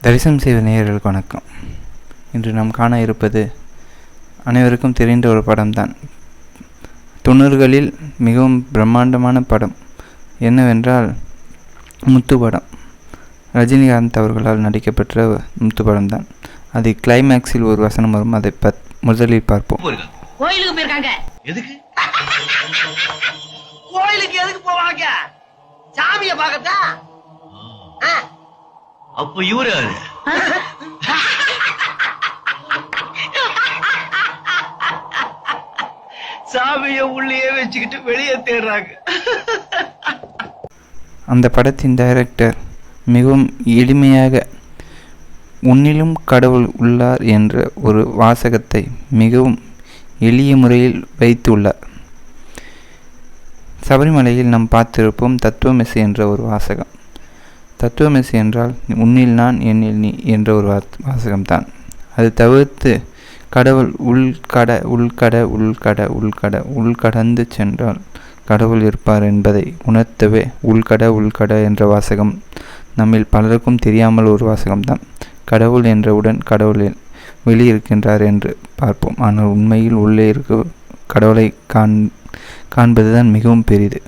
தரிசனம் செய்த நேயர்களுக்கு வணக்கம். இன்று நாம் காண இருப்பது அனைவருக்கும் தெரிந்த ஒரு படம்தான். 90களில் மிகவும் பிரம்மாண்டமான படம் என்னவென்றால் முத்து படம். ரஜினிகாந்த் அவர்களால் நடிக்கப்பெற்ற முத்து படம் தான். அது கிளைமேக்ஸில் ஒரு வசனம் வரும். அதை முதலில் பார்ப்போம். கோயிலுக்கு போயிருக்காங்க. எதுக்கு? கோயிலுக்கு எதுக்கு போவாங்க? சாமியை பார்க்கத்தா. அப்ப இவரு யாரு? சாமிய உள்ளே வச்சுக்கிட்டு வெளியே தேடுறாங்க. அந்த படத்தின் டைரக்டர் மிகவும் எளிமையாக உன்னிலும் கடவுள் உள்ளார் என்ற ஒரு வாசகத்தை மிகவும் எளிய முறையில் வைத்துள்ளார். சபரிமலையில் நாம் பார்த்திருப்போம் தத்துவமெசி என்ற ஒரு வாசகம். தத்துவமெசி என்றால் உன்னில் நான் என்னில் நீ என்ற ஒரு வாசகம்தான். அது தவிர்த்து கடவுள் உள்கடந்து சென்றால் கடவுள் இருப்பார் என்பதை உணர்த்தவே உள்கட என்ற வாசகம் நம்மில் பலருக்கும் தெரியாமல் ஒரு வாசகம்தான். கடவுள் என்றவுடன் கடவுளில் வெளியிருக்கின்றார் என்று பார்ப்போம். ஆனால் உண்மையில் உள்ளே இருக்க கடவுளை காண்பதுதான் மிகவும் பெரிது.